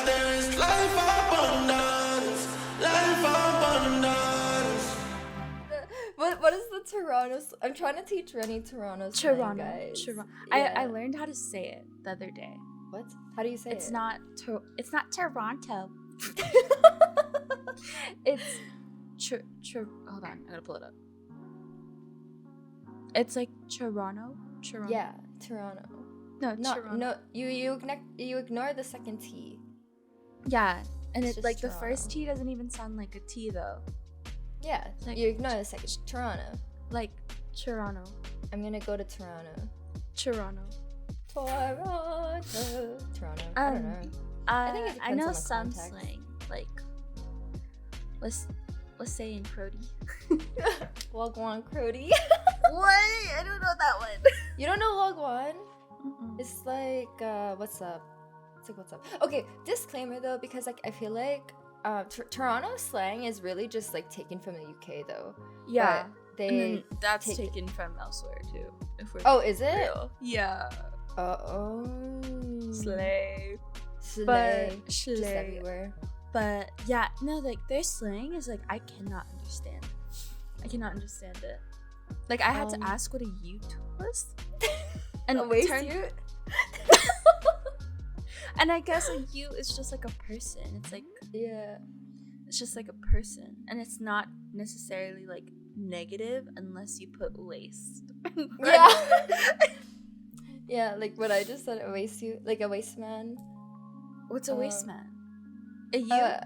there is life abundance. Life abundance. What is the Toronto? I'm trying to teach Reni Toronto slang, guys. I learned how to say it the other day. What? How do you say it? It's not Toronto. It's hold on, I gotta pull it up. It's like Toronto. Yeah, Toronto. No, Toronto. No, you ignore the second T. Yeah, and it's just like Toronto. the first T doesn't even sound like a T though. Yeah, Like, you ignore the second. Toronto. Like Toronto. I'm gonna go to Toronto. Toronto. Toronto. I don't know. I think it depends I know on the some context. slang. Like let's say in Crody. Wagwan Crody. What? I don't know that one. You don't know Wagwan? Mm-mm. It's like what's up? It's like what's up? Okay, disclaimer though, because like I feel like Toronto slang is really just like taken from the UK though. Yeah. But And then that's take- taken from elsewhere too. If we're Oh, is it? real. Yeah. Oh. Slay. Slay. Just Just everywhere. But yeah, no, like their slang is like I cannot understand it. Like I had to ask what a ute was. And A it waist turned- ute? And I guess a ute is just like a person. It's like Yeah. it's just like a person, and it's not necessarily like negative unless you put waist. Yeah. Yeah, like what I just said, a waist ute, like a waist man. What's a waist man? A ute?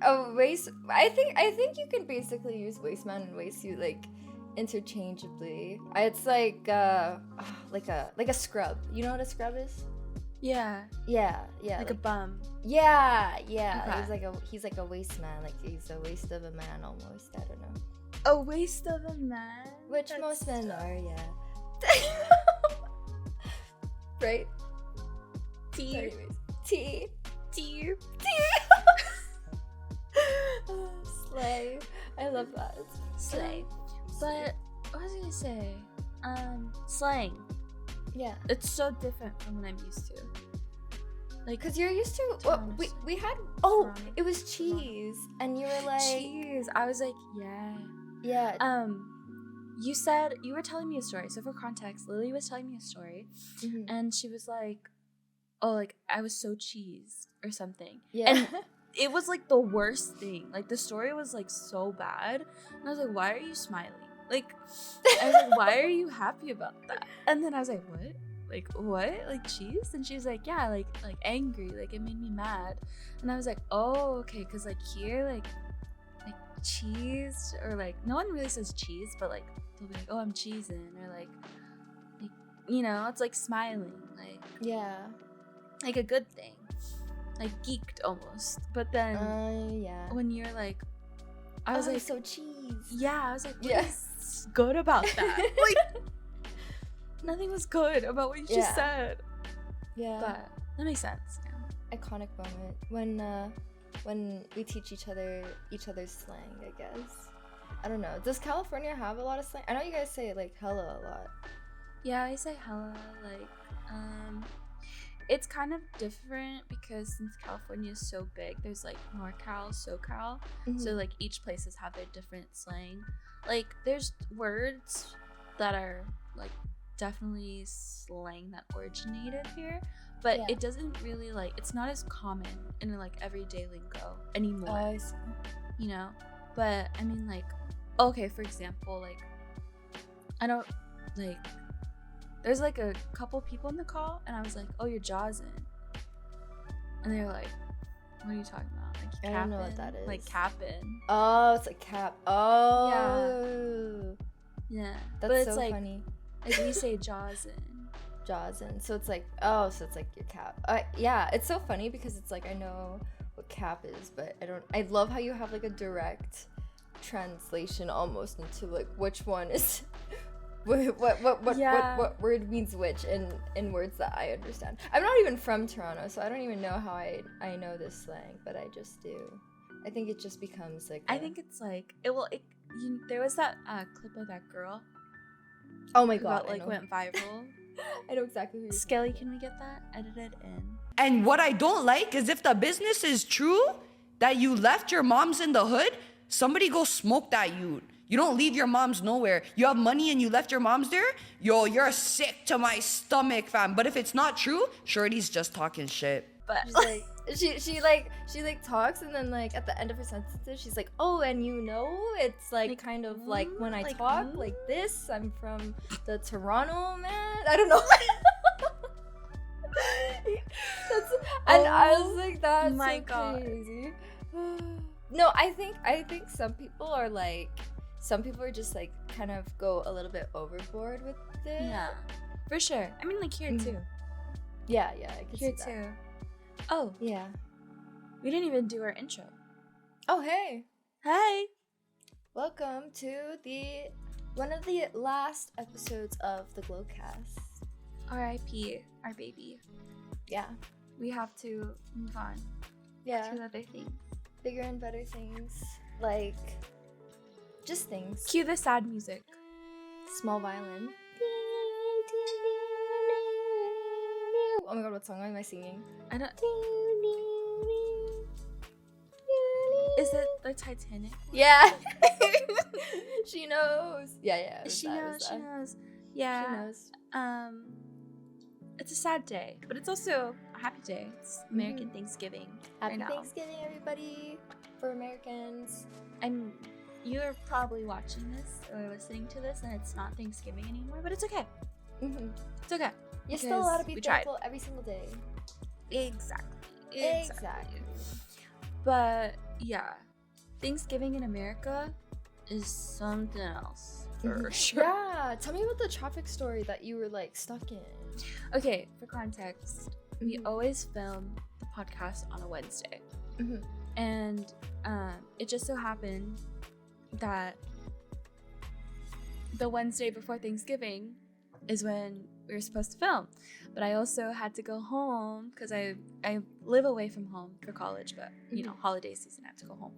A waist. I think you can basically use waist man and waist ute like interchangeably. It's like a scrub. You know what a scrub is? Yeah. Yeah. Like a bum. Yeah. Okay. He's like a waist man. Like he's a waist of a man almost. I don't know. A waist of a man? Which That's most men tough. are, yeah. Right? T. Anyways. T. Slay. I love that. Slay. But what was I gonna say? Slang. Yeah. It's so different from what I'm used to. Like, Because you're used to Toronto we slang. had Toronto. it was cheese and you were like cheese. I was like, yeah. yeah. You were telling me a story. So for context, Lily was telling me a story, Mhm. and she was like, "Oh, like I was so cheesed or something." Yeah. And it was like the worst thing. Like the story was like so bad, and I was like, "Why are you smiling? Like, I was like, why are you happy about that?" And then I was like, "What? Like what? Like cheese?" And she was like, "Yeah, like angry. Like it made me mad." And I was like, "Oh, okay, because like here, like cheese, or like no one really says cheese, but like they'll be like, oh, I'm cheesing, or like you know, it's like smiling, Yeah. like a good thing, like geeked almost. But then Yeah. when you're like, I was I'm like, so cheese. yeah, I was like, what Yeah. is good about that? Like nothing was good about what you Yeah. just said. Yeah. But that makes sense. Yeah. Iconic moment when we teach each other's slang, I guess. I don't know. Does California have a lot of slang? I know you guys say like hella a lot. Yeah, I say hella, like, it's kind of different because since California is so big, there's like NorCal, SoCal, so like each places have their different slang. Like there's words that are like definitely slang that originated here, but Yeah. it doesn't really like, it's not as common in like everyday lingo anymore. I see. You know, but I mean, like, okay, for example, like, I don't like, there's like a couple people in the call, and I was like, oh, you're jazzing, and they were like, what are you talking about? Like, I don't know what that is. like capping. Oh, it's like cap. Oh. Yeah, That's but it's so like, funny. like we say jazzing. Jaws in. So it's like, oh, so it's like your cap. Yeah, it's so funny because it's like I know what cap is, but I don't. I love how you have like a direct translation almost into like which one is what word means which in words that I understand. I'm not even from Toronto, so I don't even know how I know this slang, but I just do. I think it just becomes like I think it's like there was that clip of that girl oh my god, that like went viral. I know exactly who you're Skelly, can we get that edited in? And what I don't like is if the business is true that you left your moms in the hood, somebody go smoke that youth. You don't leave your moms nowhere. You have money and you left your moms there? Yo, you're sick to my stomach, fam. But if it's not true, Shorty's just talking shit. But She's like she talks, and then like at the end of her sentences she's like, oh, and you know, it's like kind of like when I talk like this, I'm from the Toronto, man. I don't know. And I was like, that's my so God. crazy. No, I think some people are just like kind of go a little bit overboard with it. yeah, for sure. I mean, like here too. Yeah, I can Here see that. too. Oh, Yeah. we didn't even do our intro. Oh, hey. Hey. Welcome to one of the last episodes of the Glowcast. R.I.P. our baby. Yeah. We have to move on Yeah. to other things. Bigger and better things. Like, just things. Cue the sad music. Small violin. Oh my god, what song am I singing? I don't. Is it the Titanic? Yeah. She knows. Yeah. It was She that, it knows. was She that. knows. Yeah. She knows. It's a sad day, but it's also a happy day. It's American Thanksgiving. Happy right now. Thanksgiving, everybody. For Americans. You're probably watching this or listening to this, and it's not Thanksgiving anymore, but it's okay. Mm-hmm. It's okay. You're still allowed to Because be we tried. thankful every single day. Exactly. But yeah, Thanksgiving in America is something else for sure. Yeah. Tell me about the traffic story that you were like stuck in. Okay, for context, we Mhm. always film the podcast on a Wednesday. Mhm. And it just so happened that the Wednesday before Thanksgiving is when we were supposed to film. But I also had to go home because I live away from home for college, but you know, holiday season I have to go home.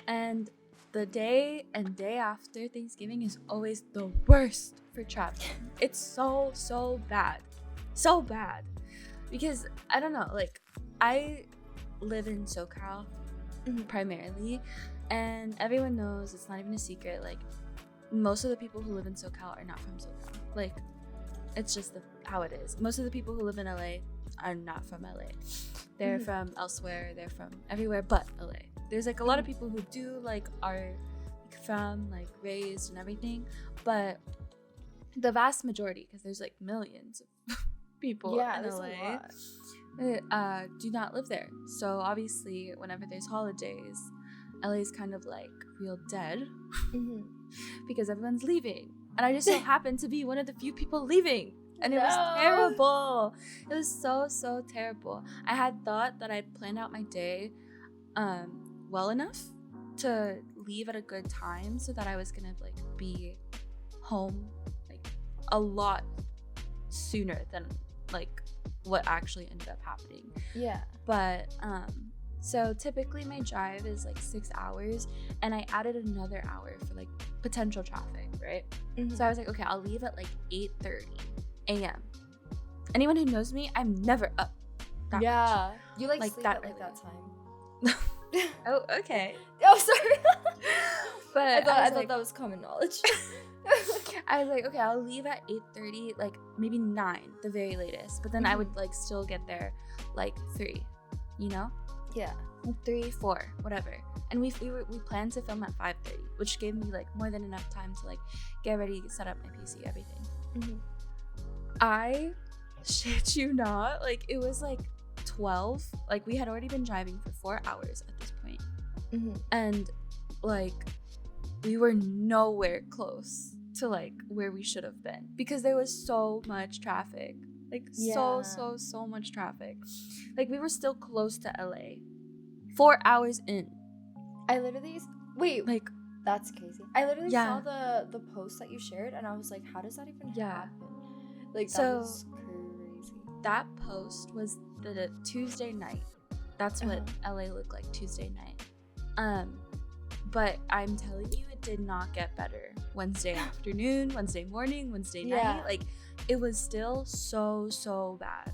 And the day and day after Thanksgiving is always the worst for traveling. It's so bad. So bad. Because I don't know, like I live in SoCal primarily, and everyone knows, it's not even a secret, like most of the people who live in SoCal are not from SoCal. Like it's just how it is. Most of the people who live in LA are not from LA. They're from elsewhere. They're from everywhere but LA. There's like a lot of people who do like are from like raised and everything, but the vast majority, because there's like millions of people in there's LA, a lot. do not live there. So obviously whenever there's holidays, LA is kind of like real dead because everyone's leaving, and I just so happened to be one of the few people leaving, and it was terrible. It was so terrible. I had thought that I'd planned out my day well enough to leave at a good time so that I was gonna like be home like a lot sooner than like what actually ended up happening. Yeah. But so typically my drive is like 6 hours, and I added another hour for like potential traffic, right? So I was like, okay, I'll leave at like 8:30 a.m. Anyone who knows me, I'm never up that much. You like Like sleep that at like early. that time. Oh, okay. Oh, sorry. But I I thought like, that was common knowledge. I was like, okay, I'll leave at 8:30, like maybe 9, the very latest. But then I would like still get there like 3, you know? Yeah. 3, 4, whatever. And we planned to film at 5:30, which gave me like more than enough time to like get ready, set up my PC, everything. I shit you not, like it was like 12. Like we had already been driving for 4 hours at this point. And like we were nowhere close to like where we should have been because there was so much traffic. Like so much traffic. Like we were still close to LA 4 hours in. I literally Like that's crazy. I literally Yeah. saw the post that you shared, and I was like, how does that even Yeah. happen? Like that So- was crazy. that post was the Tuesday night. That's what LA looked like Tuesday night. But I'm telling you, it did not get better. Wednesday afternoon, Wednesday morning, Wednesday Yeah. night. Like it was still so bad.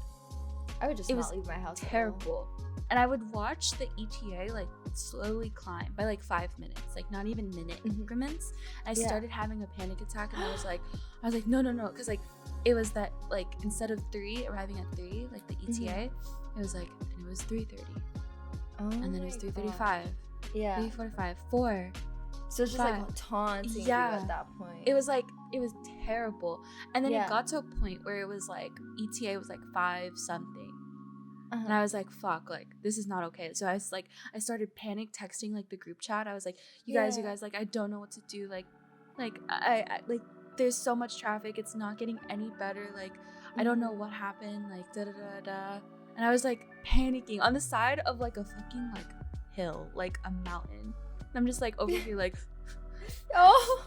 I would just It not was leave my house. at all. terrible. And I would watch the ETA like slowly climb by like 5 minutes, like not even minute increments. And I Yeah. started having a panic attack, and I was like, no, because like it was that like instead of 3 arriving at 3, like the ETA, it was like, and it was 3:30, Oh and then it was my 3:35, God. Yeah. 3:45, 4. So it's just like 5. taunting you Yeah. at that point. It was terrible. And then Yeah. it got to a point where it was like ETA was like 5 something. And Uh-huh. I was like, fuck, like this is not okay. So I started panic texting like the group chat. I was like, you guys, like I don't know what to do. Like I like there's so much traffic. It's not getting any better. Like I don't know what happened. Like da da da da. And I was like panicking on the side of like a fucking like hill, like a mountain. And I'm just like over here like Oh,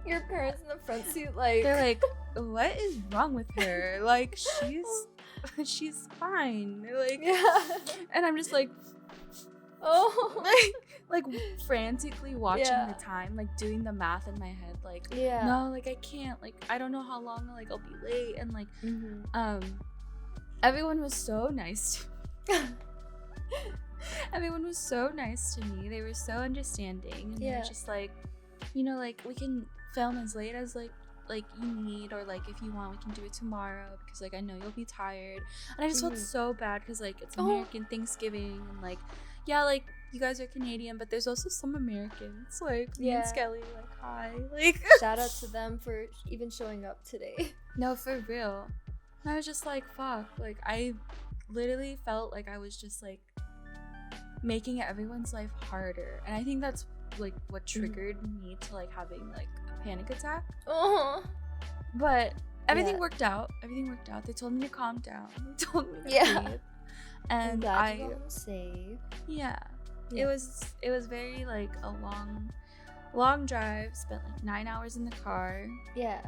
your parents in the front seat, like they're like, what is wrong with her? Like she's fine. Like yeah. and I'm just like Oh, like frantically watching Yeah. the time, like doing the math in my head, like yeah. no, like I can't, like I don't know how long like I'll be late. And like Mhm. everyone was so nice to everyone was so nice to me. They were so understanding, and Yeah. they're just like, you know, like we can film as late as like you need, or like if you want we can do it tomorrow, because like I know you'll be tired. And I just felt so bad because like it's Oh. American Thanksgiving, and like yeah, like you guys are Canadian, but there's also some Americans, like me Yeah. and Skelly, like hi, like Shout out to them for even showing up today. no, for real. And I was just like, fuck, like I literally felt like I was just like making everyone's life harder. And I think that's like what triggered me to like having like a panic attack. Oh, But everything Yeah. worked out. Everything worked out. They told me to calm down. They told me to Yeah. breathe. I'm And glad you got home safe. yeah. Yeah. It was very like a long drive. Spent like 9 hours in the car. Yeah,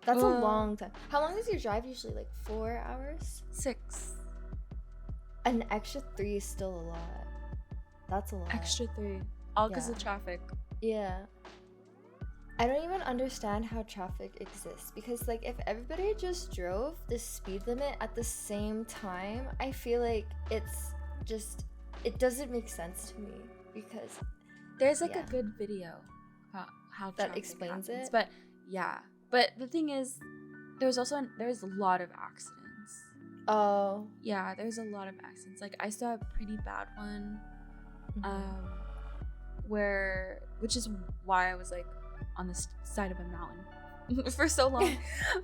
that's a Uh, long time. How long is your drive usually? Like 4 hours? 6 An extra 3 is still a lot. That's a lot. extra 3, all because of Yeah. traffic. Yeah. I don't even understand how traffic exists, because like if everybody just drove the speed limit at the same time, I feel like it doesn't make sense to me, because There's like Yeah. a good video about how That traffic explains happens. it? But yeah, but the thing is, there's a lot of accidents. oh, Yeah, there's a lot of accidents. Like I saw a pretty bad one, mhm. which is why I was like on the side of a mountain for so long,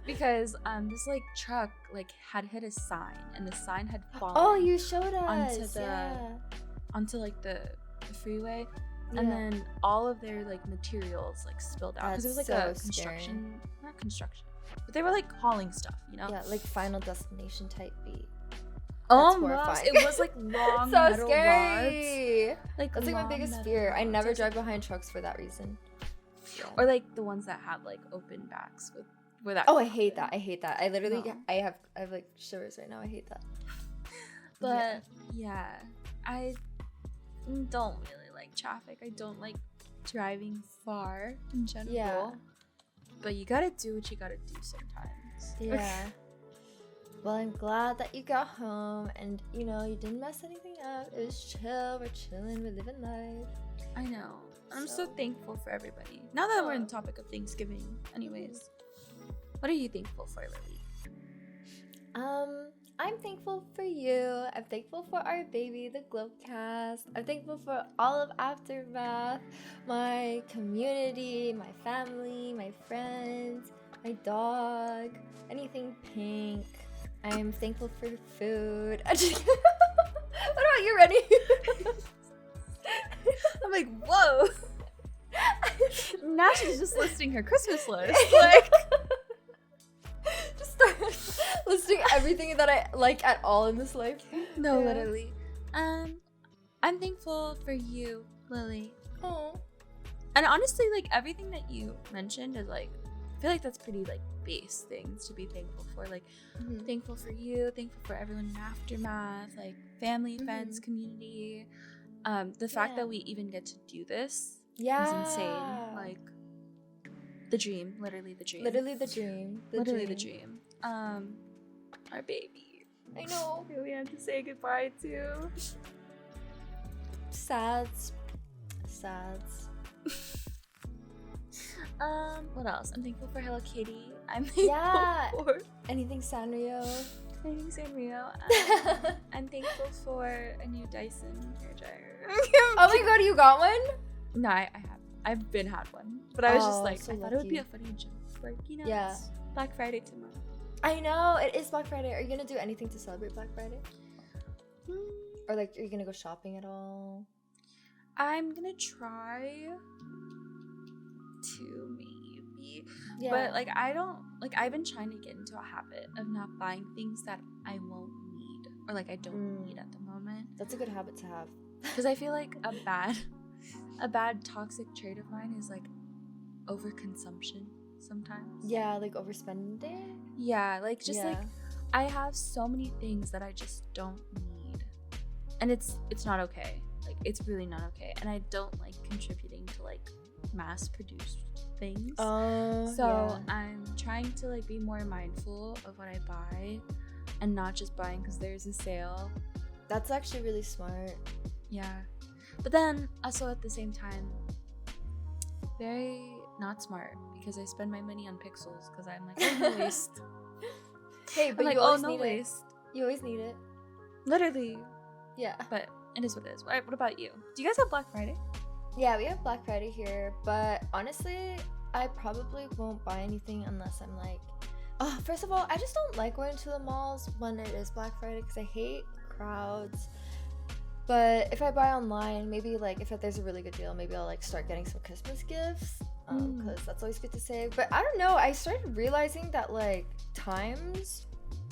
because this like truck like had hit a sign, and the sign had fallen Oh, you showed onto us. the- Yeah. onto like the freeway. Yeah. And then all of their like materials like spilled out, because it was like That's a so construction, not construction, but they were like hauling stuff, you know. Yeah, like Final Destination type beat. Almost. horrifying. It was like long So metal rods. scary. Like That's like my long biggest metal fear. I rods. never was drive like- behind trucks for that reason. Yeah. or like the ones that have like open backs with where that. Oh, could I hate happen. that. I hate that. I literally, No. I have like shivers right now. I hate that. But yeah, I don't really like traffic. I don't like driving far in general. Yeah. But you gotta do what you gotta do sometimes. Yeah. Well, I'm glad that you got home and you didn't mess anything up. It was chill. We're chilling. We're living life. I know. I'm so So- thankful for everybody. Now that we're in Aw. the topic of Thanksgiving, anyways, what are you thankful for, Lily? I'm thankful for you. I'm thankful for our baby, the Glowcast. I'm thankful for all of Aftermath, my community, my family, my friends, my dog, anything pink. I'm thankful for food. What about you, Reni? I'm like, whoa. Now she's just listing her Christmas list. Like, Just start listing everything that I like at all in this life. no, Yeah. literally. I'm thankful for you, Lily. Oh. And honestly, like everything that you mentioned is like, I feel like that's pretty like base things to be thankful for. Like, thankful for you, thankful for everyone in Aftermath, like family, friends, community. The fact Yeah. that we even get to do this Yeah. is insane. Like, The dream. Literally the dream. Literally the dream. Literally the dream. Our baby. I know. Who we have to say goodbye to. Sads. What else? I'm thankful for Hello Kitty. I'm thankful Yeah. for Anything Sanrio? anything Sanrio. I'm thankful for a new Dyson hairdryer. Oh my god, you got one? No, I have. I've been had one, but I was just Oh, like, so I thought it would be a lucky. funny joke. Like, Yeah. it's Black Friday tomorrow. I know, it is Black Friday. Are you gonna do anything to celebrate Black Friday? Or like, are you gonna go shopping at all? I'm gonna try to maybe, Yeah. but like I don't like. I've been trying to get into a habit of not buying things that I won't need or like I don't need at the moment. That's a good habit to have. Because I feel like a bad toxic trait of mine is like overconsumption sometimes. Yeah, like overspending. Yeah, like just like I have so many things that I just don't need, and it's not okay. Like it's really not okay, and I don't like contributing to like mass-produced things. So I'm trying to like be more mindful of what I buy, and not just buying because there's a sale. That's actually really smart. Yeah, but then also at the same time, very not smart because I spend my money on pixels because I'm like, oh, no waste. Hey, but I'm like, you oh, always no need waste. it. You always need it. Literally. Yeah. But it is what it is. What about you? Do you guys have Black Friday? Yeah, we have Black Friday here, but honestly, I probably won't buy anything unless I'm like, first of all, I just don't like going to the malls when it is Black Friday because I hate crowds. But if I buy online, maybe like if there's a really good deal, maybe I'll like start getting some Christmas gifts because that's always good to save. But I don't know, I started realizing that like times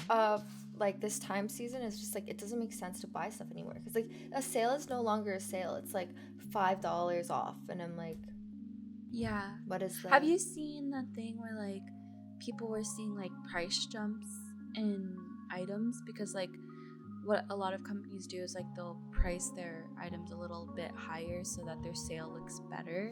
of like this time season is just like it doesn't make sense to buy stuff anymore because like a sale is no longer a sale. It's like $5 off, and I'm like, Yeah. what is that? Have you seen the thing where like people were seeing like price jumps in items because like what a lot of companies do is like they'll price their items a little bit higher so that their sale looks better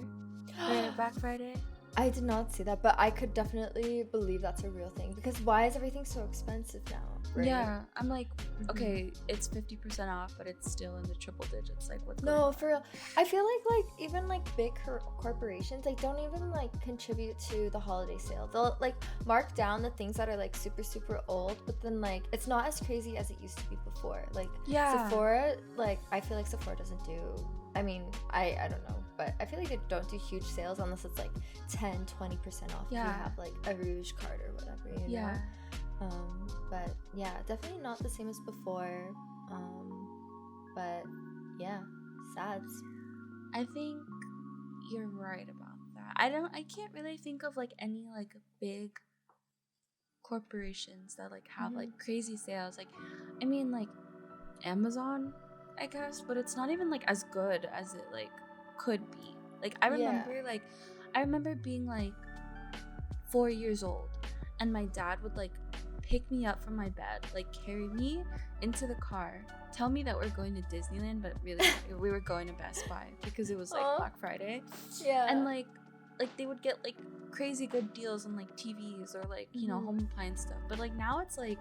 for Black Friday? I did not see that, but I could definitely believe that's a real thing because why is everything so expensive now? Right? Yeah, I'm like, okay, it's 50% off, but it's still in the triple digits. Like, what's going No, on? for real. I feel like even like big corporations, like don't even like contribute to the holiday sale. They'll like mark down the things that are like super super old, but then like it's not as crazy as it used to be before. Like Yeah. Sephora, like I feel like Sephora doesn't do. I mean, I don't know, but I feel like they don't do huge sales unless it's like 10-20% off if you Yeah. have like a Rouge card or whatever, you Yeah. know? But yeah, definitely not the same as before. But yeah, sads. I think you're right about that. I can't really think of like any like big corporations that like have like crazy sales. Like, I mean like Amazon, I guess, but it's not even like as good as it like could be. Like I remember being like 4 years old and my dad would like pick me up from my bed, like carry me into the car, tell me that we're going to Disneyland, but really we were going to Best Buy because it was like Aw. Black Friday. Yeah. And like they would get like crazy good deals on like TVs or like, you know, home appliance stuff. But like now it's like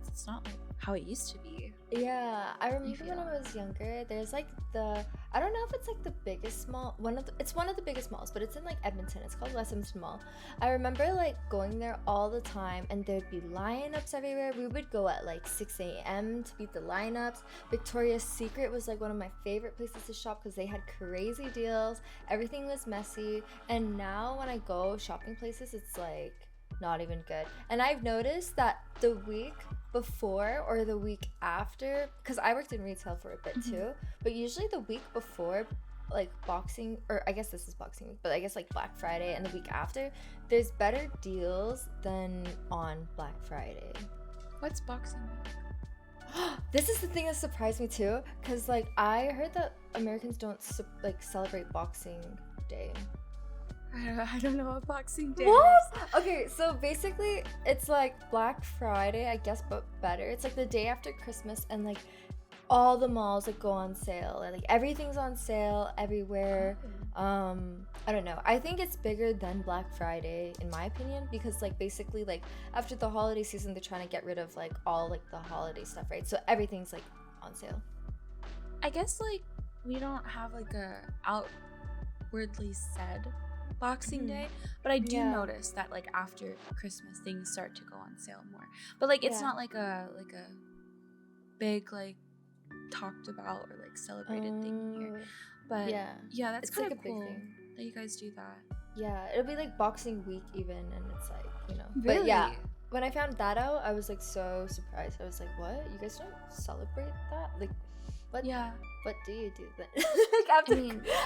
it's not like how it used to be. Yeah, I remember when feel? I was younger, there's like I don't know if it's like the biggest mall, it's one of the biggest malls, but it's in like Edmonton. It's called Westminster Mall. I remember like going there all the time and there'd be lineups everywhere. We would go at like 6 a.m. to beat the lineups. Victoria's Secret was like one of my favorite places to shop because they had crazy deals. Everything was messy. And now when I go shopping places, it's like not even good. And I've noticed that the week before or the week after, because I worked in retail for a bit too, but usually the week before like Boxing, or I guess this is Boxing Week, but I guess like Black Friday and the week after, there's better deals than on Black Friday. What's Boxing Week? This is the thing that surprised me too, because like I heard that Americans don't like celebrate Boxing Day. I don't know what Boxing Day What? is. Okay, so basically it's like Black Friday, I guess, but better. It's like the day after Christmas, and like all the malls like go on sale, and like everything's on sale everywhere. I don't know. I think it's bigger than Black Friday in my opinion, because like basically like after the holiday season they're trying to get rid of like all like the holiday stuff, right? So everything's like on sale. I guess like we don't have like a outwardly said Boxing Day, but I do notice that like after Christmas things start to go on sale more. But like it's not like a big like talked about or like celebrated thing here. But yeah, that's kind of like cool that you guys do that. Yeah, it'll be like Boxing Week even, and it's like, you know. Really? But yeah, when I found that out, I was like so surprised. I was like, what? You guys don't celebrate that? Like, what? Yeah. What do you do then? Like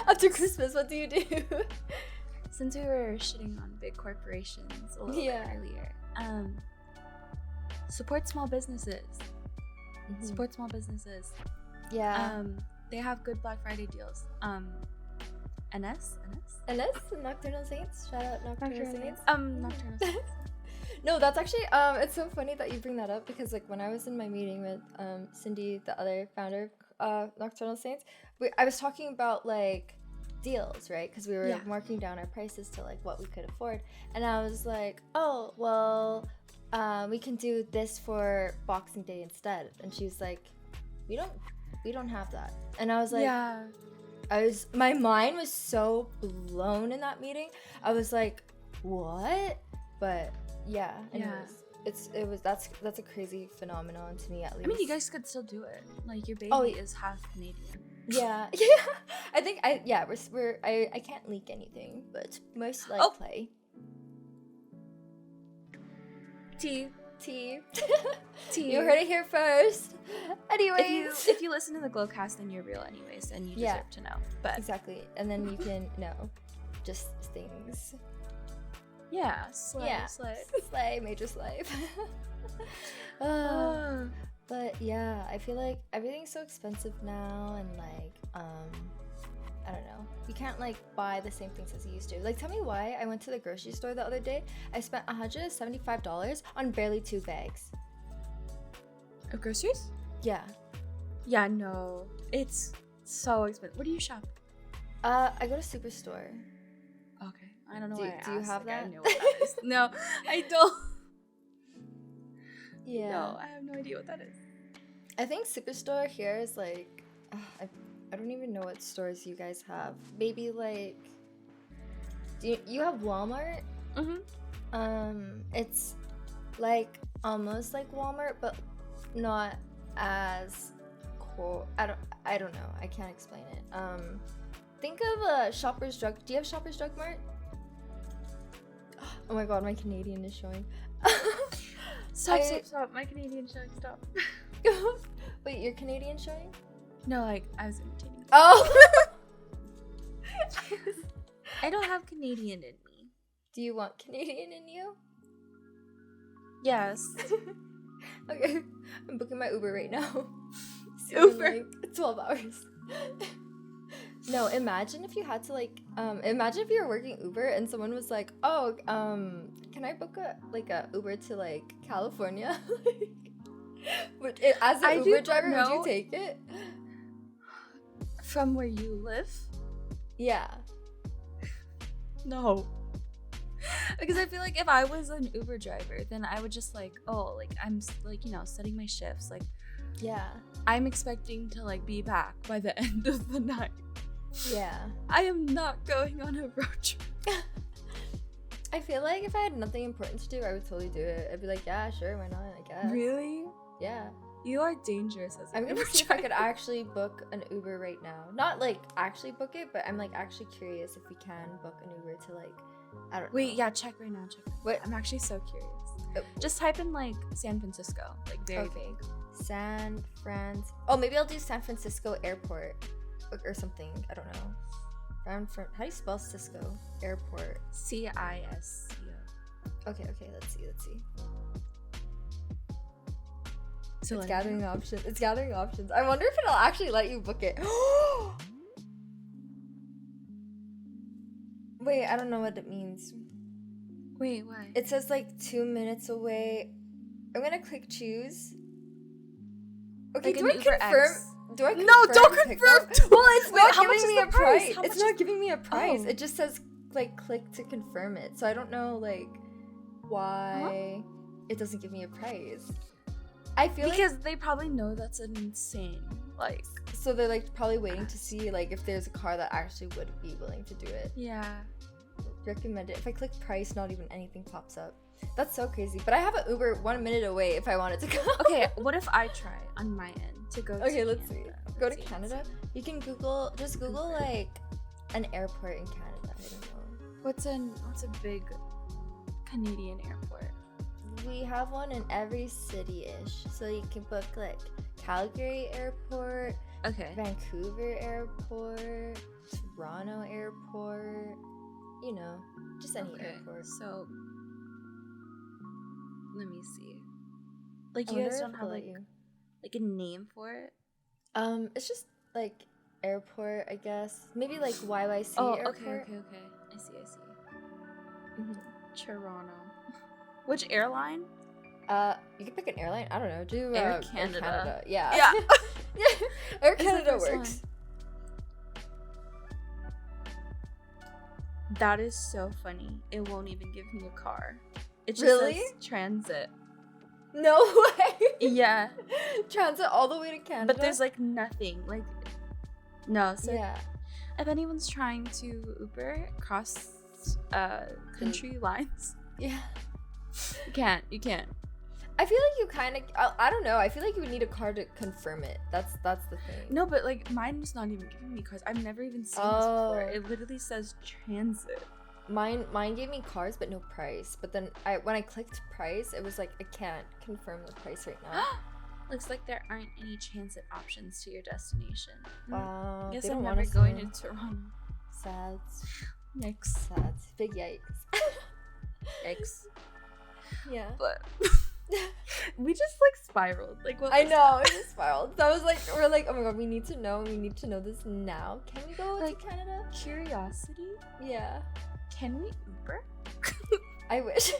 after Christmas, what do you do? Since we were shitting on big corporations a little bit earlier, support small businesses. Support small businesses. Yeah. They have good Black Friday deals. NS? Nocturnal Saints. Shout out Nocturnal Saints. Nocturnal Saints. No, that's actually it's so funny that you bring that up, because like when I was in my meeting with Cindy, the other founder of Nocturnal Saints, I was talking about like deals, right? Because we were marking down our prices to like what we could afford, and I was like, oh well, we can do this for Boxing Day instead, and she was like, we don't have that, and I was like, my mind was so blown in that meeting. I was like, what? But yeah, anyways, that's a crazy phenomenon to me, at least. I mean, you guys could still do it. Like your baby is half Canadian. Yeah. I think I can't leak anything, but most like play. Tea. You heard it here first. Anyways, if you listen to the Glowcast, then you're real anyways, and you deserve to know. But exactly, and then you can know just things. Yeah, slay, major slay. But yeah, I feel like everything's so expensive now, and like I don't know, you can't like buy the same things as you used to. Like, tell me why I went to the grocery store the other day. I spent $175 on barely 2 bags of groceries. Yeah, no, it's so expensive. Where do you shop? I go to Superstore. Okay, I don't know. Do you have that? I know what that is. No, I don't. Yeah. No, I have no idea what that is. I think Superstore here is like, I don't even know what stores you guys have. Maybe like, do you have Walmart? It's like almost like Walmart, but not as cool. I don't know. I can't explain it. Think of Shoppers Drug. Do you have Shoppers Drug Mart? Oh my god, my Canadian is showing. Stop. My Canadian showing, stop. Wait, your Canadian showing? No, like, I was imitating. Oh! I don't have Canadian in me. Do you want Canadian in you? Yes. Okay, I'm booking my Uber right now. Uber? In like 12 hours. No, imagine if you had to like, imagine if you were working Uber and someone was like, oh, can I book a Uber to like California? But as an Uber driver, would you take it? From where you live? Yeah. No. Because I feel like if I was an Uber driver, then I would just like, oh, like I'm like, you know, setting my shifts. Like, yeah, I'm expecting to like be back by the end of the night. Yeah. I am not going on a road trip. I feel like if I had nothing important to do, I would totally do it. I'd be like, yeah, sure, why not? I guess. Really? Yeah. You are dangerous as I'm gonna see if I could actually book an Uber right now. Not like actually book it, but I'm like actually curious if we can book an Uber to like, I don't know. Wait, yeah, check right now. What? I'm actually so curious. Just type in like San Francisco, like very big. San Fran. Oh, maybe I'll do San Francisco Airport or something. I don't know. How do you spell Cisco? Airport. Cisco. Okay. Let's see. So it's gathering options. It's gathering options. I wonder if it'll actually let you book it. Wait, I don't know what it means. Wait, why? It says like 2 minutes away. I'm gonna click choose. Okay, like do I confirm? Do I confirm No, don't pickup? confirm. Well, it's Wait, not how much giving is me the a price. How It's much not is- giving me a price. Oh. It just says like click to confirm it. So I don't know like why it doesn't give me a price. I feel Because they probably know that's an insane, like, so they're like probably waiting to see like if there's a car that actually would be willing to do it. yeah. Recommend it. If I click price, not even anything pops up. That's so crazy. But I have an Uber 1 minute away if I wanted to go. Okay, what if I try on my end to go to Okay, let's see. Canada? Go to Let's see. Canada. You can just Google like an airport in Canada. I don't know. What's a big Canadian airport? We have one in every city-ish. So you can book like Calgary Airport, Okay. Vancouver Airport, Toronto Airport, you know, just any Okay. airport. So let me see. Like I you wonder guys if don't it'll have let like a name for it? It's just like airport, I guess. Maybe like YYC Oh, airport. okay. I see. Mhm. Toronto. Which airline? You can pick an airline. I don't know. Do Air Canada. Yeah. Yeah. Air It's the Canada first works. That is so funny. It won't even give me a car. It just Really? says transit. No way. Yeah. Transit all the way to Canada. But there's like nothing. Like no, so yeah. if anyone's trying to Uber across country lines, Yeah. you can't. I feel like you kind of. I don't know. I feel like you would need a car to confirm it. That's the thing. No, but like mine's not even giving me cars. I've never even seen this Oh. before. It literally says transit. Mine gave me cars but no price. But then when I clicked price, it was like I can't confirm the price right now. Looks like there aren't any transit options to your destination. Wow. Guess they I'm don't never want us going to. to Toronto. Sad. Yikes. Sad. Big yikes. Yikes. Yeah. But we just like spiraled. Like what I was know, it just spiraled. So I was like, we're like, oh my god, we need to know this now. Can we go Like- to Canada? curiosity? Yeah. Can we Uber? I wish.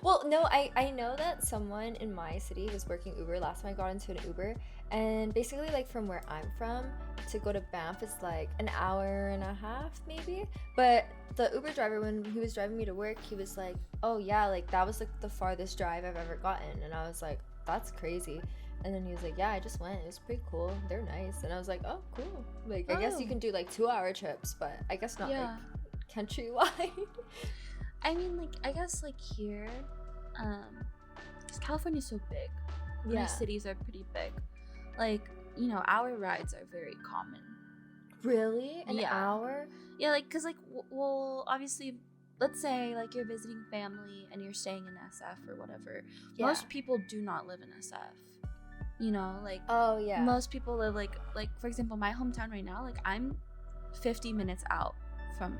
Well, no, I know that someone in my city was working Uber last time I got into an Uber, and basically like from where I'm from to go to Banff is like an hour and a half maybe. But the Uber driver, when he was driving me to work, he was like, oh yeah, like that was like the farthest drive I've ever gotten, and I was like, that's crazy. And then he was like, yeah, I just went. It was pretty cool. They're nice. And I was like, oh, cool. Like, I guess you Oh. can do like 2-hour trips, but I guess not Yeah. like countrywide. I mean, like, I guess, like, here, 'cause California's so big. Yeah. Our cities are pretty big. Like, you know, hour rides are very common. Really? An Yeah. hour? Yeah, like, because, like, well, obviously, let's say, like, you're visiting family and you're staying in SF or whatever. Yeah. Most people do not live in SF. You know, like, Oh, yeah. most people live, like, for example, my hometown right now, like, I'm 50 minutes out from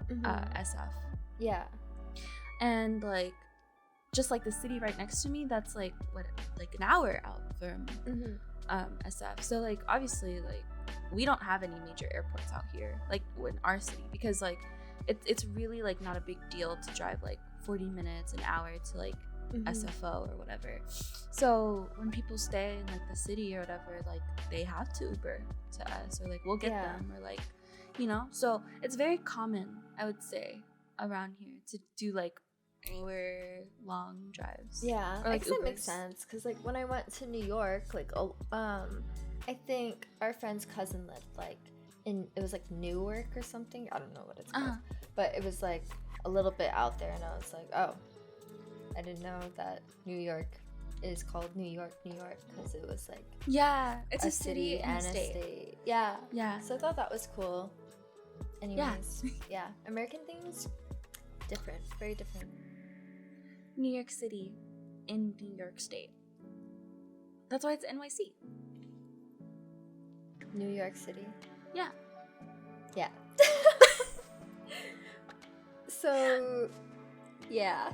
Mhm. SF. Yeah. And like just like the city right next to me, that's like like an hour out from Mhm. SF. So like obviously like we don't have any major airports out here like in our city, because like it's really like not a big deal to drive like 40 minutes an hour to like Mhm. SFO or whatever. So when people stay in like the city or whatever, like they have to Uber to us, or like we'll get Yeah. them, or like, you know. So it's very common, I would say, around here to do like hour long drives. Yeah, Or, I like, guess it makes Ubers. sense because like when I went to New York, like I think our friend's cousin lived like it was like Newark or something. I don't know what it's called, Uh-huh. but it was like a little bit out there, and I was like, oh, I didn't know that New York is called New York because it was like Yeah, it's a city and a state. Yeah. Yeah. So I thought that was cool. Anyways, yeah, American things different, very different. New York City in New York State. That's why it's NYC. New York City. Yeah. Yeah. So, yeah.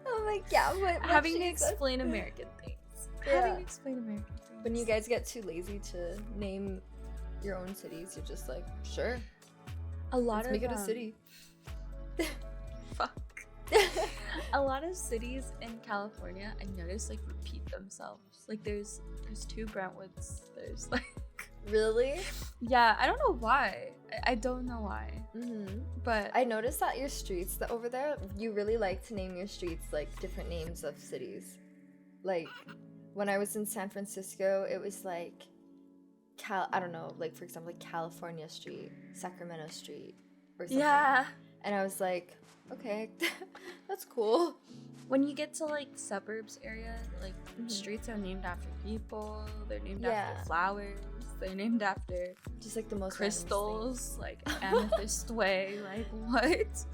I'm like, yeah, what Having to she said. explain American things. Yeah. Having to explain American things. When you guys get too lazy to name your own cities, you're just like, sure, a lot let's of make it a city. Fuck. A lot of cities in California, I noticed, like, repeat themselves. Like, there's 2 Brentwoods. There's, like... Really? Yeah, I don't know why. I don't know why. But... I noticed that your streets that over there, you really like to name your streets, like, different names of cities. Like, when I was in San Francisco, it was, like... I don't know, like, for example, like, California Street, Sacramento Street, or something. Yeah. And I was like, okay, that's cool. When you get to, like, suburbs area, like, streets are named after people, they're named after flowers, they're named after just, like, the most crystals, like, Amethyst Way, like, what?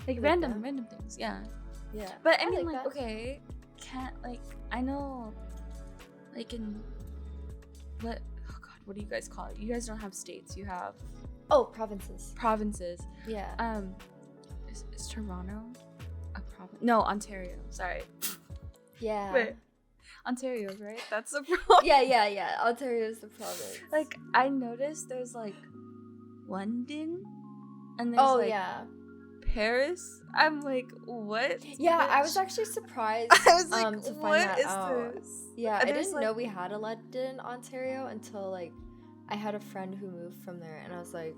Like, random things, yeah. Yeah. But, I mean, like, that. okay, I know, like, in, what do you guys call it? You guys don't have states, you have... Oh, provinces. Provinces. Yeah. Is Toronto a province? No, Ontario. Sorry. Yeah. Wait. Ontario, right? That's the province. Yeah. Ontario is the province. Like, I noticed there's, like, London, and there's, Paris. I'm like, what? Yeah, bitch? I was actually surprised I was like, to find what that is out. this? Yeah, And I there's, didn't know we had a London, Ontario until, like, I had a friend who moved from there, and I was like,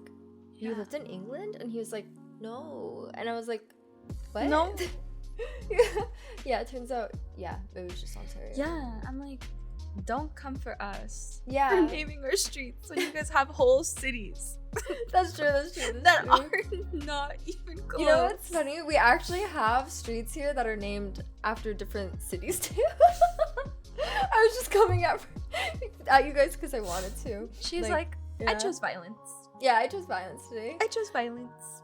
you lived in England? And he was like, no. And I was like, what? No. Yeah, it turns out, it was just Ontario. Yeah, I'm like, don't come for us. Yeah. For naming our streets when you guys have whole cities. That's true. That are not even close. You know what's funny? We actually have streets here that are named after different cities too. I was just coming at you guys because I wanted to. She's like, I chose violence. Yeah, I chose violence today. I chose violence.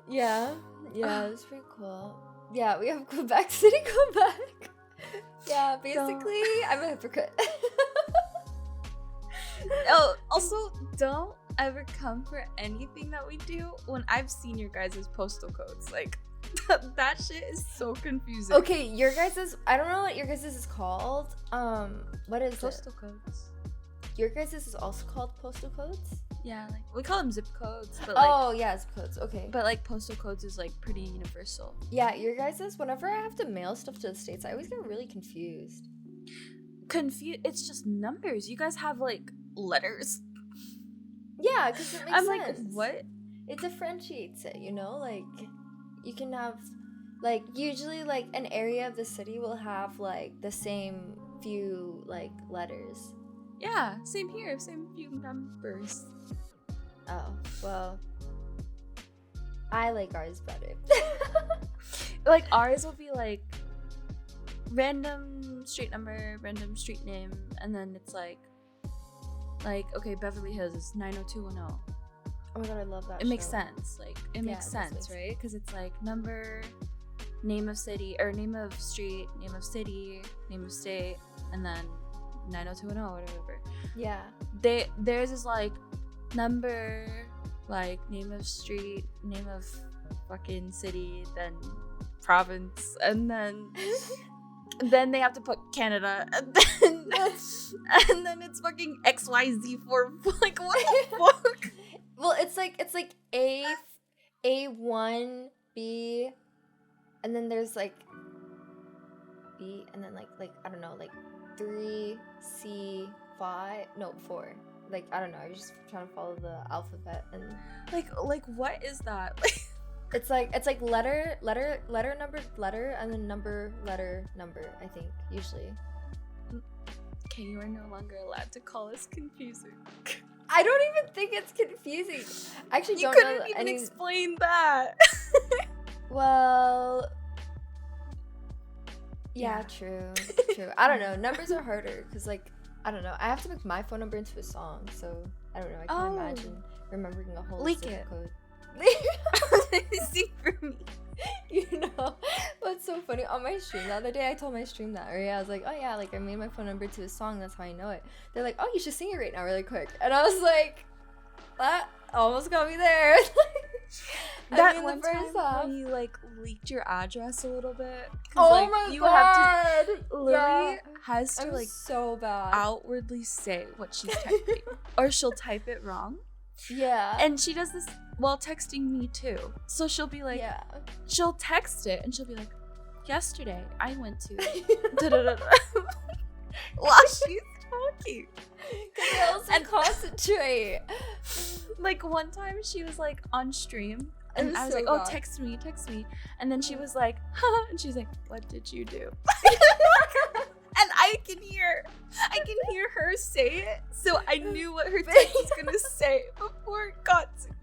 Yeah, it's pretty cool. Yeah, we have Quebec City, Quebec. Yeah, basically, I'm a hypocrite. Oh, also, don't ever come for anything that we do when I've seen your guys' postal codes. Like, that shit is so confusing. Okay, your guys' I don't know what your guys' is called. What is postal codes? Your guys' is also called postal codes? Yeah, like, we call them zip codes, but like... zip codes, okay. But, like, postal codes is, like, pretty universal. Yeah, your guys' whenever I have to mail stuff to the States, I always get really confused. It's just numbers. You guys have, like, letters. Yeah, because it makes sense. I'm like, what? It differentiates it, you know? Like, you can have, like, usually, like, an area of the city will have, like, the same few, like, letters. Yeah, same here. Same few numbers. Oh, well, I like ours better. Like, ours will be, like, random street number, random street name, and then it's, like, okay, Beverly Hills is 90210. Oh my god, I love that It makes show. sense. Like, it makes sense, right? Because it's, like, number, name of city, or name of street, name of city, name of state, and then 90210 or whatever. Yeah. Theirs is, like, number, like, name of street, name of fucking city, then province, and then then they have to put Canada, and then it's fucking XYZ for, like, what the fuck? Well, it's like A1 B, and then there's like B, and then like I don't know, like 3 C 5 no 4. Like, I don't know, I was just trying to follow the alphabet, and like what is that? it's like letter number letter, and then number letter number, I think, usually. Okay, you are no longer allowed to call us confusing. I don't even think it's confusing. I actually You don't couldn't know even any... explain that. Well, yeah, true. I don't know. Numbers are harder because, like, I don't know. I have to make my phone number into a song, so I don't know. I can't imagine remembering a whole Leak zip it. code. See for me. You know what's so funny? On my stream the other day, I told my stream that, or I was like, oh yeah, like I made my phone number to a song. That's how I know it. They're like, oh, you should sing it right now, really quick. And I was like, that almost got me there. That the one first time half. when you, like, leaked your address a little bit. Oh like, my you god! Have to, Lily Yeah. has to, I'm like, so bad. outwardly say what she's typing, or she'll type it wrong. Yeah. And she does this while texting me too. So she'll be like, yeah. she'll text it and she'll be like, yesterday I went to da-da-da-da," while she's talking. Because I also concentrate. Like one time she was like on stream It and was I was so like, oh, bad. text me. And then she was like, and she's like, what did you do? And I can hear her say it. So I knew what her text was gonna say before it got to me.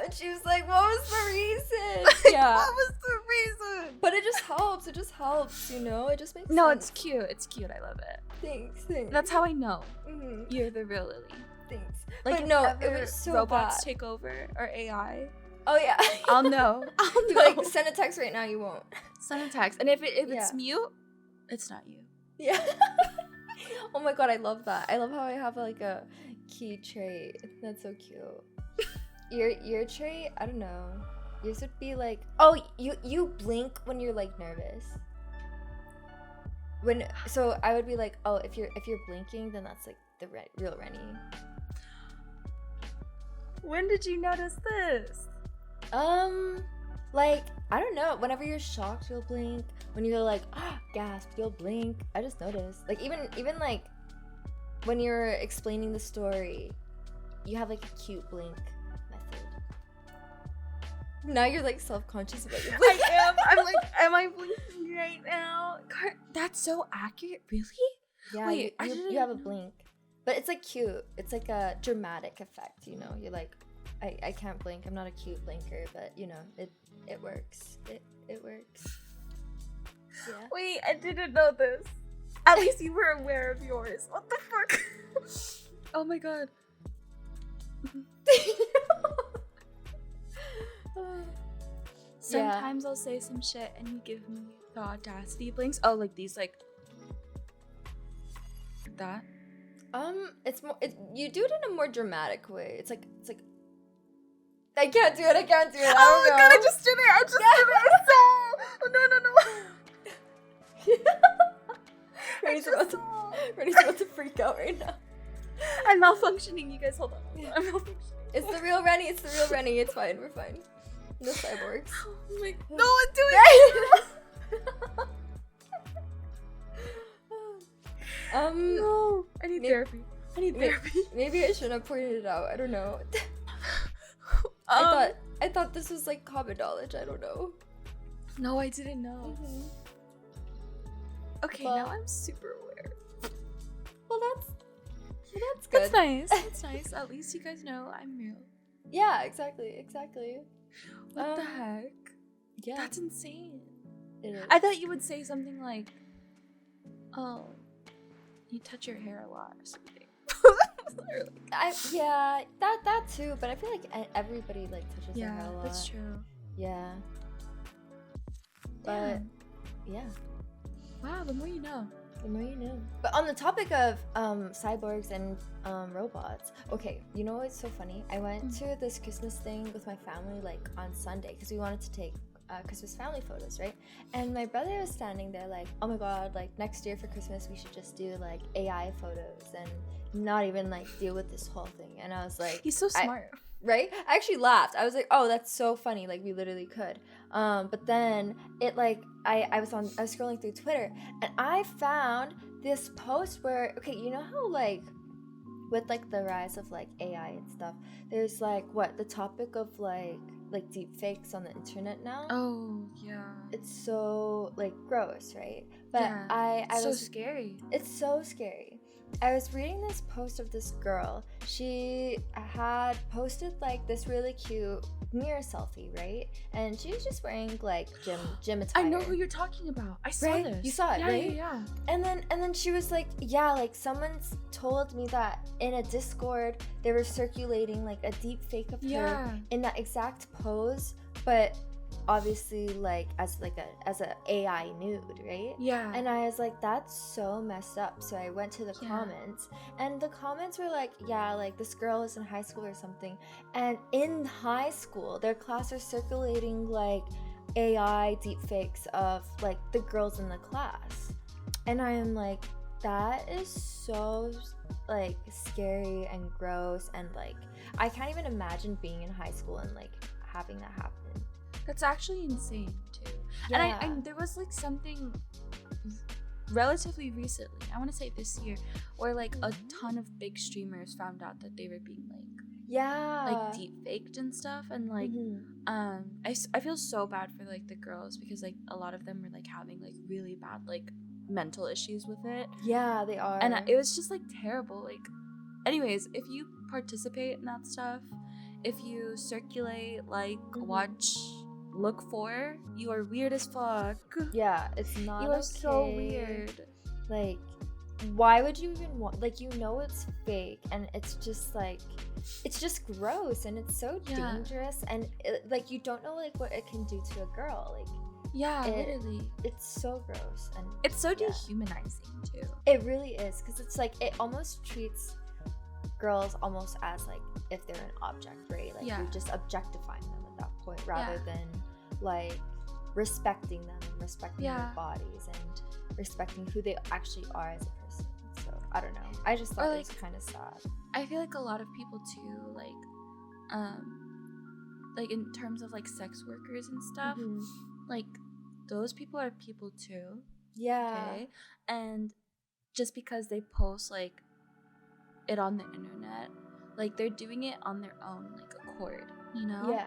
And she was like, what was the reason? Like, Yeah. what was the reason? But it just helps. It just helps, you know? It just makes No, sense. it's cute. It's cute. I love it. Thanks. That's how I know Mhm. you're the real Lily. Thanks. Like, but if no, ever it was so robots bad. take over or AI, Oh, yeah. I'll know. I'll You're know. like, send a text right now, you won't. Send a text, and if it's Yeah. mute, it's not you. Yeah. Oh my god, I love that. I love how I have like a key trait. That's so cute. Your trait, I don't know. Yours would be like, oh, you blink when you're like nervous. So I would be like, oh, if you're blinking, then that's like the real Reni. When did you notice this? Like, I don't know. Whenever you're shocked, you'll blink. When you're like, gasp, you'll blink. I just noticed. Like, even like when you're explaining the story, you have like a cute blink method. Now you're like self-conscious about your blink. I am. I'm like, am I blinking right now? That's so accurate. Really? Yeah, Wait, I you didn't have a know. blink. But it's like cute. It's like a dramatic effect, you know? You're like, I can't blink. I'm not a cute blinker, but you know, it works. It works. Yeah. Wait, I didn't know this. At least you were aware of yours. What the fuck? Oh my god. Sometimes I'll say some shit and you give me the audacity blinks. Oh, like these, like that. It's more. You do it in a more dramatic way. It's like. I can't do it. I don't Oh my know. god, I just did it. I just did it. So. Oh, no. Reni's about to freak out right now. I'm malfunctioning. You guys, hold on. I'm malfunctioning. It's the real Reni. It's the real Reni. It's fine. We're fine. No cyborgs. Oh my. No, do it. No. I need therapy. I need therapy. Maybe I shouldn't have pointed it out. I don't know. I thought this was like common knowledge. I don't know. No, I didn't know. Okay, Well- now I'm super aware. Well, that's good. That's nice. That's nice. At least you guys know I'm real. Yeah, exactly. What the heck? Yeah, That's insane. it is. I thought you would say something like, "Oh, you touch your hair a lot" or something. Yeah, that too. But I feel like everybody like touches their hair Yeah, a lot. that's true. Yeah, but Damn. yeah, Wow, the more you know. the more you know. But on the topic of cyborgs and robots, okay, you know what's so funny? I went to this Christmas thing with my family like on Sunday because we wanted to take Christmas family photos, right? And my brother was standing there like, oh my god, like next year for Christmas we should just do like AI photos and not even like deal with this whole thing. And I was like, He's so smart. right? I actually laughed. I was like, oh, that's so funny. Like we literally could. But then it like I was scrolling through Twitter and I found this post where, okay, you know how like with like the rise of like AI and stuff, there's like the topic of like deep fakes on the internet now. Oh yeah. It's so like gross, right? But Yeah. I so was scary. it's so scary. I was reading this post of this girl. She had posted like this really cute mirror selfie, right? And she was just wearing like gym attire. I know who you're talking about. I saw Right? this. You saw it, yeah, right? Yeah. And then she was like, yeah, like someone's told me that in a Discord they were circulating like a deep fake of Yeah. her in that exact pose, but obviously like as a AI nude, right? Yeah. And I was like, that's so messed up. So I went to the Yeah. comments, and the comments were like, yeah, like this girl is in high school or something. And in high school, their class are circulating like AI deepfakes of like the girls in the class. And I am like, That is so like scary and gross, and like I can't even imagine being in high school and like having that happen. That's actually insane too. Yeah. And there was like something relatively recently, I want to say this year, where like a ton of big streamers found out that they were being like deep faked and stuff, and like I feel so bad for like the girls, because like a lot of them were like having like really bad like mental issues with it. Yeah, they are. And it was just like terrible. Like, anyways, if you participate in that stuff, if you circulate, like, watch, look for, you are weird as fuck. Yeah, it's not You are okay. so weird. Like, why would you even want, like, you know it's fake, and it's just like, it's just gross, and it's so dangerous, and like, you don't know like what it can do to a girl. Like, Yeah, literally. It's so gross, and It's so dehumanizing too. it really is, because it's like it almost treats girls almost as like if they're an object, right? Like you're just objectifying them at that point, rather than like respecting them and respecting their bodies and respecting who they actually are as a person. So I don't know, I just thought it was kind of sad. I feel like a lot of people too, like in terms of like sex workers and stuff, like those people are people too. Okay. And just because they post like it on the internet, like they're doing it on their own like accord, you know? Yeah.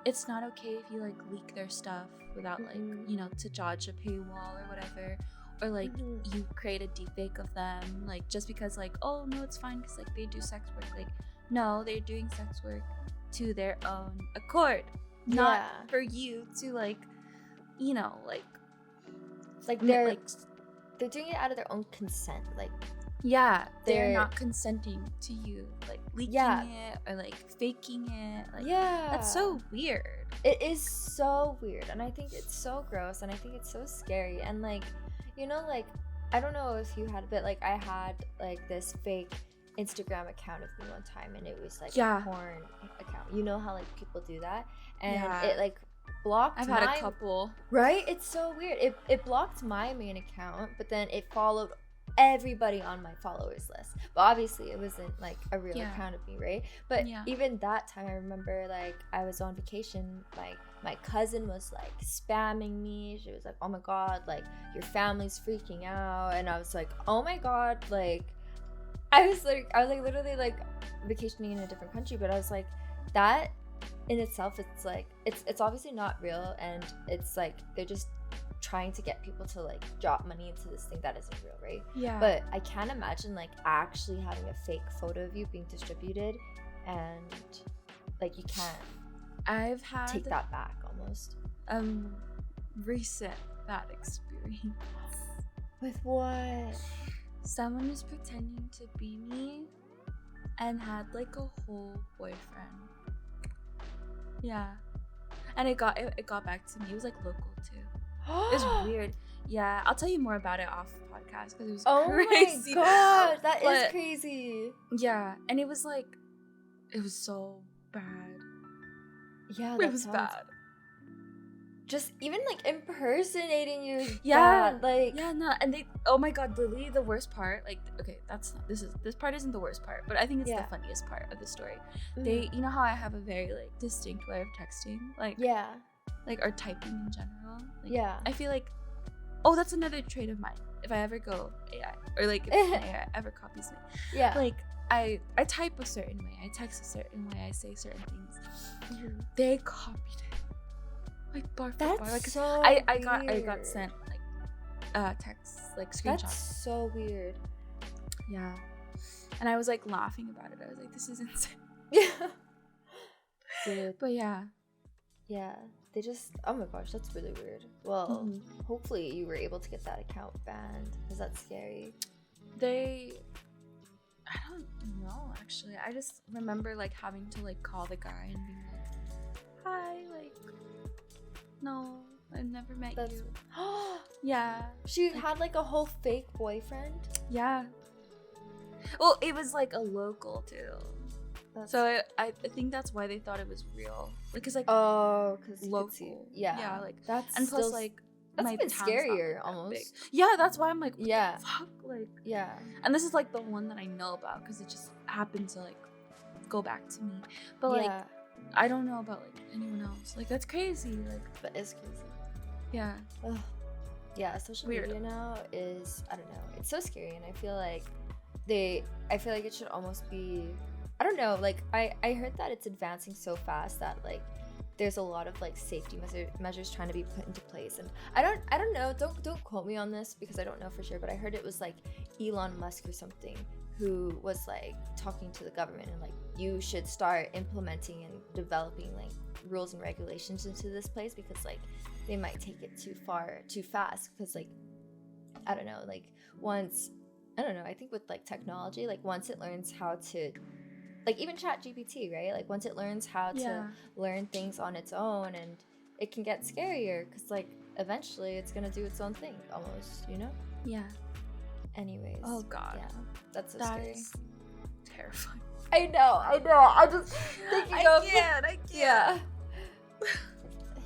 It's not okay if you like leak their stuff without like, you know, to dodge a paywall or whatever, or like you create a deepfake of them, like just because like, oh no, it's fine because like they do sex work. Like, no, they're doing sex work to their own accord, not for you to like, you know, like they're doing it out of their own consent. Like, they're not consenting to you like leaking it or like faking it. Like, that's so weird. It is so weird, and I think it's so gross, and I think it's so scary. And like, you know, like, I don't know if you had, but like I had like this fake Instagram account of me one time, and it was like a porn account. You know how like people do that, and it like blocked. I've had a couple. Right? It's so weird. It blocked my main account, but then it followed everybody on my followers list. But obviously it wasn't like a real account of me, right? But even that time, I remember like I was on vacation, like my cousin was like spamming me. She was like, oh my god, like your family's freaking out. And I was like, oh my god, like I was literally like vacationing in a different country, but I was like, that in itself, it's like it's obviously not real, and it's like they're just trying to get people to like drop money into this thing that isn't real, right? Yeah. But I can't imagine like actually having a fake photo of you being distributed, and like you can't take that back almost. Recent bad experience. With what? Someone was pretending to be me and had like a whole boyfriend. Yeah. And it got back to me. It was like local too. It was weird. Yeah, I'll tell you more about it off podcast because it was crazy. Oh my god, that is crazy. Yeah, and it was so bad. Yeah, it was bad. Just even like impersonating you. And they, oh my god, literally the worst part, like, okay, this part isn't the worst part, but I think it's the funniest part of the story. They, you know how I have a very like distinct way of texting, like or typing in general. Like, I feel like, oh, that's another trait of mine. If I ever go AI, or like if AI ever copies me, like I type a certain way, I text a certain way, I say certain things. They copied it. Like bar for bar. Like so I got sent like text like screenshots. That's so weird. Yeah. And I was like laughing about it. I was like, this is insane. Dude. But yeah. Yeah. They just, oh my gosh, that's really weird. Well, hopefully you were able to get that account banned, because that's scary. I don't know actually. I just remember like having to like call the guy and being like, hi, like, no, I've never met you. Yeah. She had like a whole fake boyfriend? Yeah. Well, it was like a local too. So I think that's why they thought it was real. Because like, because local. Yeah. Yeah, like that's, and plus like That's my even town's not, scarier, that almost. big. Yeah, that's why I'm like, what Yeah. the fuck? Like, Yeah. and this is like the one that I know about because it just happened to like go back to me. But like, Yeah. I don't know about like anyone else. Like, that's crazy. Like, That is crazy. yeah. Ugh. Yeah, social Weird. media now is, I don't know, it's so scary, and I feel like it should almost be, I don't know, like I heard that it's advancing so fast that like there's a lot of like safety measures trying to be put into place, and I don't know, don't quote me on this because I don't know for sure, but I heard it was like Elon Musk or something who was like talking to the government and like, you should start implementing and developing like rules and regulations into this place because like they might take it too far too fast, because like I don't know, like once, I don't know, I think with like technology, like once it learns how to, like even ChatGPT, right, like once it learns how to learn things on its own, and it can get scarier because like eventually it's gonna do its own thing almost, you know. Yeah. Anyways, Oh god. yeah, that's so That scary. is terrifying. I know I just thinking of I can't. yeah.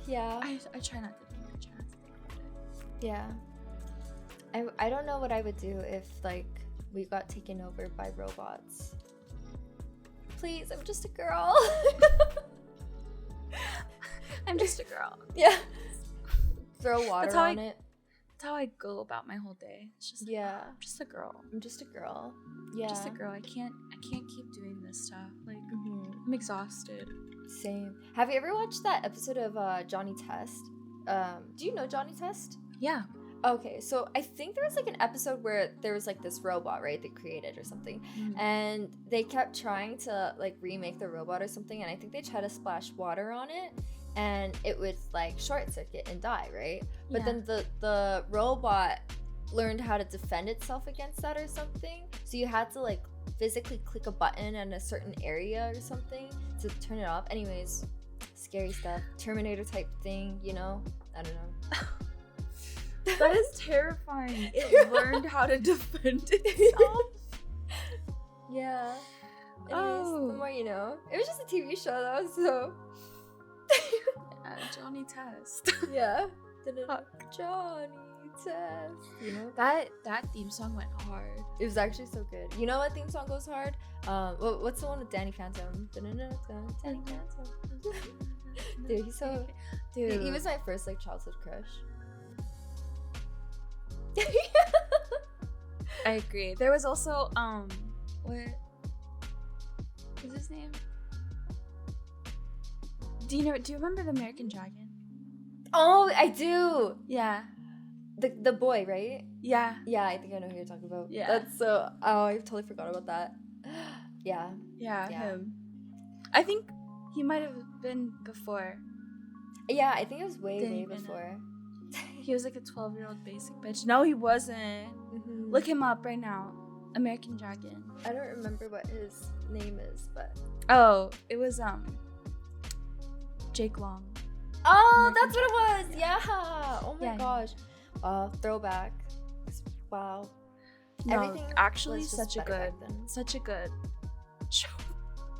Yeah. I try not to think. I try not to think about it. Yeah. I don't know what I would do if like we got taken over by robots. Please, I'm just a girl. I'm just a girl. Yeah. Throw water That's how on it. That's how I go about my whole day. It's just like, Yeah. I'm just a girl. I'm just a girl. Yeah. I'm just a girl. I can't keep doing this stuff. Like, Mhm. I'm exhausted. Same. Have you ever watched that episode of Johnny Test? Do you know Johnny Test? Yeah. Okay, so I think there was like an episode where there was like this robot, right, they created or something, and they kept trying to like remake the robot or something, and I think they tried to splash water on it, and it would like short circuit and die, right? But Yeah. then the robot learned how to defend itself against that or something, so you had to like physically click a button in a certain area or something to turn it off. Anyways, scary stuff, Terminator type thing, you know. I don't know. That is terrifying. It learned how to defend itself. Yeah. Anyways, the more you know. It was just a TV show though, so Johnny Test. yeah. Fuck. Johnny Test. You know? That theme song went hard. It was actually so good. You know what theme song goes hard? What's the one with Danny Phantom? Danny Phantom. Dude, he's so. Dude, He was my first like childhood crush. I agree. There was also what is his name? Do you remember the American Dragon? Oh, I do. Yeah. The boy, right? Yeah. Yeah, I think I know who you're talking about. Yeah. That's so. Oh, I totally forgot about that. Yeah. Yeah, Yeah. him. I think he might have been before. Yeah, I think it was way Didn't even before. He was like a 12-year-old basic bitch. No, he wasn't. Mhm. Look him up right now. American Dragon. I don't remember what his name is, but Oh, it was Jake Long. oh, American that's what it was. Yeah. Oh my Yeah, yeah. gosh. Throwback. Wow. No, Everything actually was just such a better good back then. such a good show.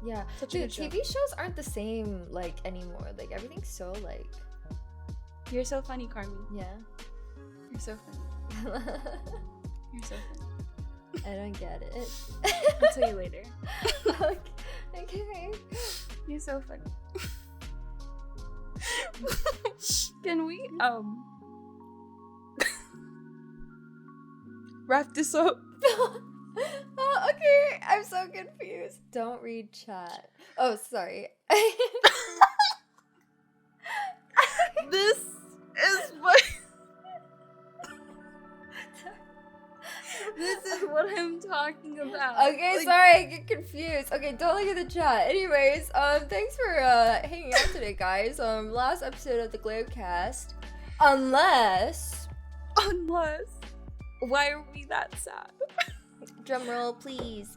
Yeah. Such a Dude, good show. TV shows aren't the same like anymore. Like everything's so like You're so funny, Carmi. yeah. You're so funny. You're so funny. I don't get it. I'll tell you later. Okay. You're so funny. Can we wrap this up? Oh, okay. I'm so confused. Don't read chat. Oh, sorry. This is what this is what I'm talking about. Okay, Like, sorry, I get confused. Okay, don't look at the chat. Anyways, thanks for hanging out today, guys. Last episode of the Glowcast. Unless why are we that sad? drum roll, please.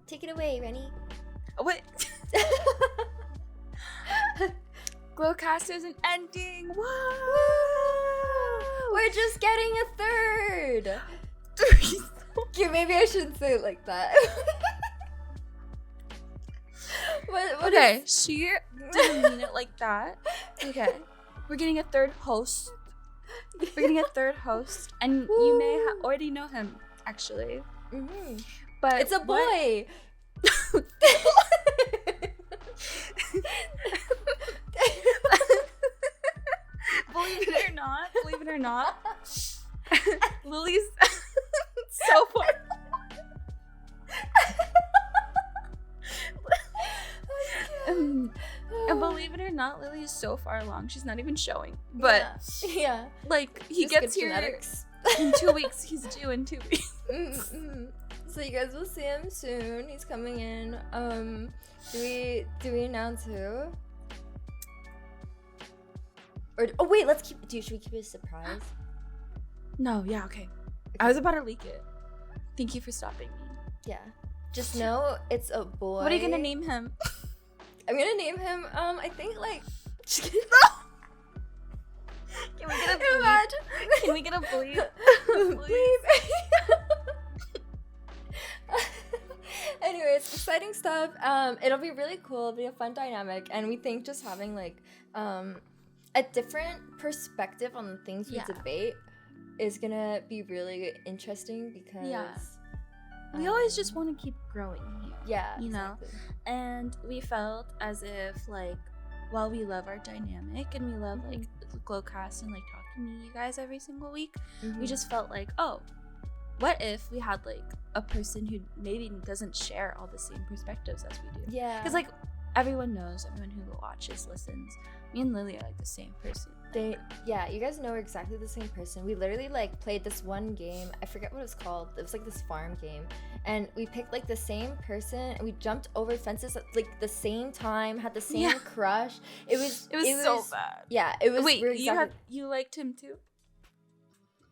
Take it away, Reni. What? Glowcast isn't ending. Whoa! We're just getting a third. Okay, maybe I shouldn't say it like that. What Okay, is- she didn't mean it like that. Okay, we're getting a third host. And you may already know him, actually. Mhm. But It's a boy. Believe it or not, Lily's so far. And believe it or not, Lily is so far along. She's not even showing. But yeah. like he Just gets good here genetics. in 2 weeks. He's due in 2 weeks. So you guys will see him soon. He's coming in. Do we announce who? Or wait, should we keep it a surprise? No, yeah, okay. I was about to leak it. Thank you for stopping me. Yeah. Just know it's a boy. What are you gonna name him? I'm gonna name him. I think like. Can we get a bleep? Imagine. Can we get a bleep? Anyways, exciting stuff. It'll be really cool. It'll be a fun dynamic, and we think just having like a different perspective on the things we debate is gonna be really interesting because we always just want to keep growing here. Yeah, you know, and we felt as if like while we love our dynamic and we love like Glowcast and like talking to you guys every single week, we just felt like, oh, what if we had like a person who maybe doesn't share all the same perspectives as we do? Yeah, because like everyone knows, everyone who watches, listens, me and Lily are like the same person. You guys know we're exactly the same person. We literally like played this one game. I forget what it was called. It was like this farm game, and we picked like the same person, and we jumped over fences at like the same time, had the same crush. It was so bad. Yeah, it was. Wait, exactly... you liked him too?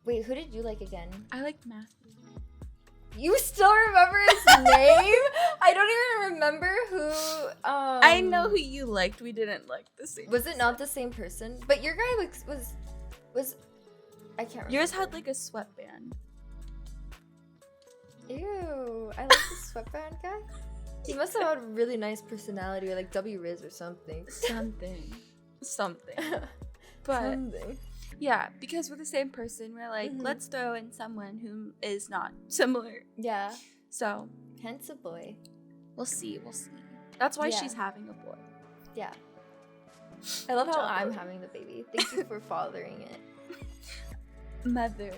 Wait, who did you like again? I liked Matthew. You still remember his name? I don't even remember who. I know who you liked. We didn't like the same. Was it not the same person? But your guy was. I can't remember. Yours had like a sweatband. Ew! I like the sweatband guy. He must have had a really nice personality, or like W Riz or something. Something. But Something. yeah, because we're the same person, we're like, let's throw in someone who is not similar. Yeah. So Hence a boy. we'll see. That's why she's having a boy. Yeah. I love how I'm having the baby. Thank you for fathering it. Mother.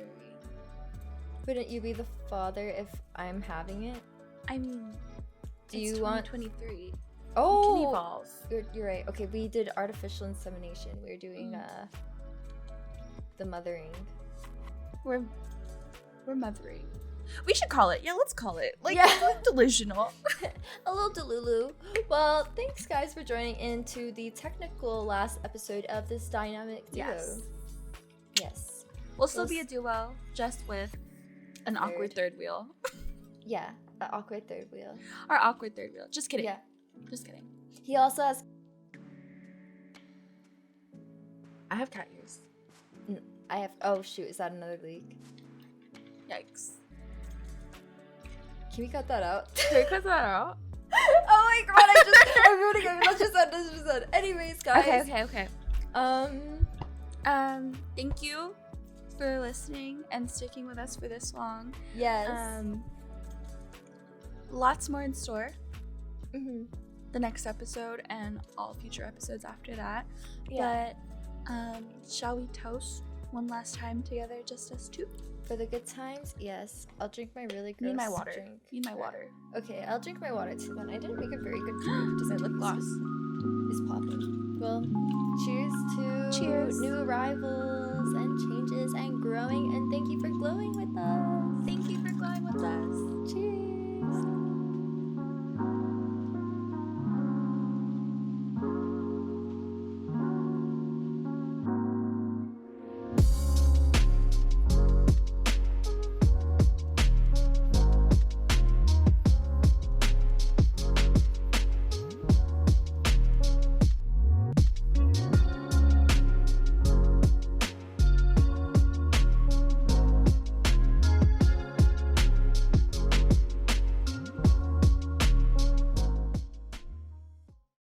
Wouldn't you be the father if I'm having it? I mean, Do it's you want 2023? Oh, We can evolve. You're right. Okay, we did artificial insemination. We're doing the mothering. We're mothering. We should call it. Yeah, let's call it. Like, delusional. A little delulu. Well, thanks guys for joining into the technical last episode of this dynamic duo. Yes. We'll still be a duo, just with an awkward third wheel. Yeah, an awkward third wheel. Our awkward third wheel. Just kidding. Yeah. Just kidding. He also has. I have cat ears. I have. Oh shoot! Is that another leak? Yikes. Can we cut that out? Can we cut that out? Oh my god! I'm ruining it. Let's just end. Anyways, guys. Okay. Thank you for listening and sticking with us for this long. Yes. Lots more in store. Mm-hmm. The next episode and all future episodes after that. Yeah. But shall we toast one last time together, just us two? For the good times, yes. I'll drink my really gross Need my water. drink. Need my water. Okay, I'll drink my water too then. I didn't make a very good drink. Just My lip gloss. is popping. Well, cheers to Cheers. new arrivals and changes and growing, and thank you for glowing